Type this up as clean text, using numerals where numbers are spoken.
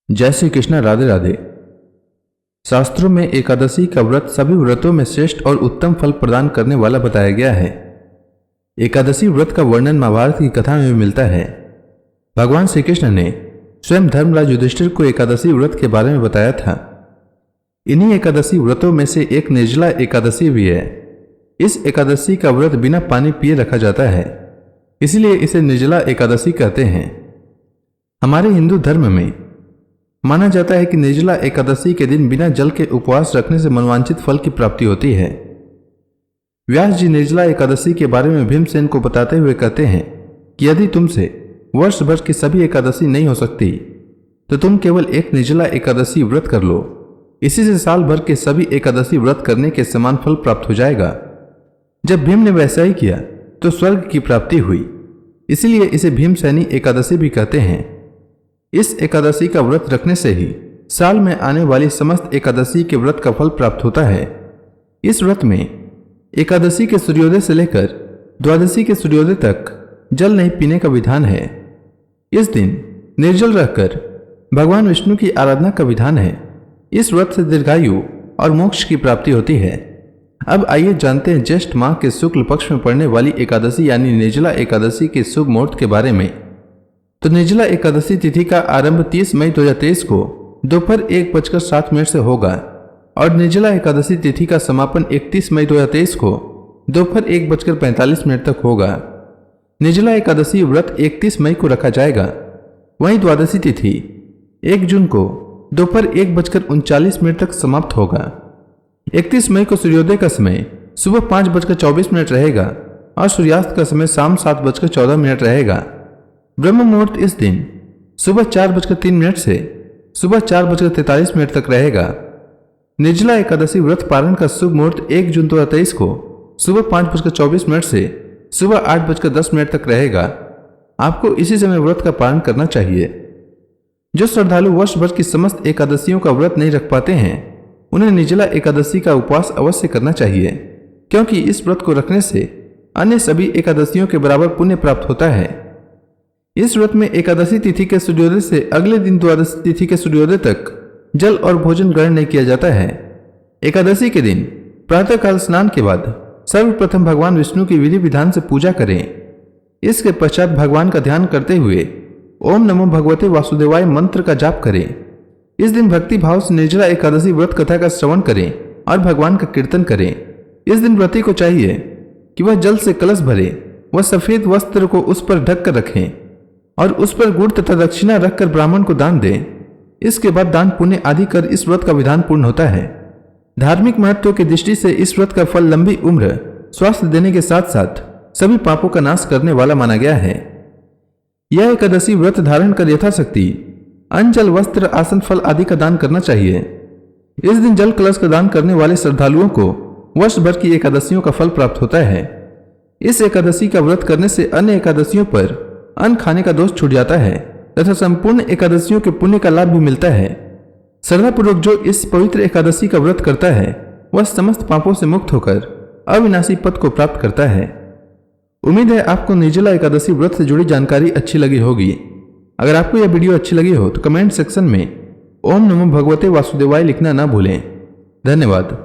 जय श्री कृष्ण। राधे राधे। शास्त्रों में एकादशी का व्रत सभी व्रतों में श्रेष्ठ और उत्तम फल प्रदान करने वाला बताया गया है। एकादशी व्रत का वर्णन महाभारत की कथा में मिलता है। भगवान श्री कृष्ण ने स्वयं धर्मराज युधिष्ठिर को एकादशी व्रत के बारे में बताया था। इन्हीं एकादशी व्रतों में से एक निर्जला एकादशी भी है। इस एकादशी का व्रत बिना पानी पिए रखा जाता है, इसलिए इसे निर्जला एकादशी कहते हैं। हमारे हिंदू धर्म में माना जाता है कि निर्जला एकादशी के दिन बिना जल के उपवास रखने से मनवांछित फल की प्राप्ति होती है। व्यास जी निर्जला एकादशी के बारे में भीमसेन को बताते हुए कहते हैं कि यदि तुमसे वर्ष भर की सभी एकादशी नहीं हो सकती तो तुम केवल एक निर्जला एकादशी व्रत कर लो। इसी से साल भर के सभी एकादशी व्रत करने के समान फल प्राप्त हो जाएगा। जब भीम ने वैसा ही किया तो स्वर्ग की प्राप्ति हुई, इसीलिए इसे भीमसेनी एकादशी भी कहते हैं। इस एकादशी का व्रत रखने से ही साल में आने वाली समस्त एकादशी के व्रत का फल प्राप्त होता है। इस व्रत में एकादशी के सूर्योदय से लेकर द्वादशी के सूर्योदय तक जल नहीं पीने का विधान है। इस दिन निर्जल रहकर भगवान विष्णु की आराधना का विधान है। इस व्रत से दीर्घायु और मोक्ष की प्राप्ति होती है। अब आइए जानते हैं ज्येष्ठ माह के शुक्ल पक्ष में पड़ने वाली एकादशी यानी निर्जला एकादशी के शुभ मुहूर्त के बारे में। तो निर्जला एकादशी तिथि का आरंभ 30 मई 2023 को दोपहर 1:07 से होगा और निर्जला एकादशी तिथि का समापन 31 मई 2023 को दोपहर 1:45 तक होगा। निर्जला एकादशी व्रत 31 मई को रखा जाएगा। वहीं द्वादशी तिथि 1 जून को दोपहर 1:39 तक समाप्त होगा। 31 मई को सूर्योदय का समय सुबह 5:24 रहेगा और सूर्यास्त का समय शाम 7:14 रहेगा। ब्रह्म मुहूर्त इस दिन सुबह 4:03 से सुबह 4:43 तक रहेगा। निर्जला एकादशी व्रत पारण का शुभ मुहूर्त 1 जून 2023 को सुबह 5:24 से सुबह 8:10 तक रहेगा। आपको इसी समय व्रत का पालन करना चाहिए। जो श्रद्धालु वर्ष भर की समस्त एकादशियों का व्रत नहीं रख पाते हैं उन्हें निर्जला एकादशी का उपवास अवश्य करना चाहिए, क्योंकि इस व्रत को रखने से अन्य सभी एकादशियों के बराबर पुण्य प्राप्त होता है। इस व्रत में एकादशी तिथि के सूर्योदय से अगले दिन द्वादशी तिथि के सूर्योदय तक जल और भोजन ग्रहण नहीं किया जाता है। एकादशी के दिन प्रातःकाल स्नान के बाद सर्वप्रथम भगवान विष्णु की विधि विधान से पूजा करें। इसके पश्चात भगवान का ध्यान करते हुए ओम नमो भगवते वासुदेवाय मंत्र का जाप करें। इस दिन भक्ति भाव से निर्जला एकादशी व्रत कथा का श्रवण करें और भगवान का कीर्तन करें। इस दिन व्रती को चाहिए कि वह जल से कलश भरे, वह सफेद वस्त्र को उस पर ढक कर रखें और उस पर गुड़ तथा दक्षिणा रखकर ब्राह्मण को दान दें। इसके बाद दान पुण्य आदि कर इस व्रत का विधान पूर्ण होता है। धार्मिक महत्व की दृष्टि से इस व्रत का फल लंबी उम्र, स्वास्थ्य देने के साथ साथ सभी पापों का नाश करने वाला माना गया है। यह एकादशी व्रत धारण कर यथाशक्ति अन्न, जल, वस्त्र, आसन, फल आदि का दान करना चाहिए। इस दिन जल कलश का दान करने वाले श्रद्धालुओं को वर्ष भर की एकादशियों का फल प्राप्त होता है। इस एकादशी का व्रत करने से अन्य एकादशियों पर अन्न खाने का दोष छूट जाता है तथा संपूर्ण एकादशियों के पुण्य का लाभ भी मिलता है। श्रद्धापूर्वक जो इस पवित्र एकादशी का व्रत करता है वह समस्त पापों से मुक्त होकर अविनाशी पद को प्राप्त करता है। उम्मीद है आपको निर्जला एकादशी व्रत से जुड़ी जानकारी अच्छी लगी होगी। अगर आपको यह वीडियो अच्छी लगी हो तो कमेंट सेक्शन में ओम नमो भगवते वासुदेवाय लिखना ना भूलें। धन्यवाद।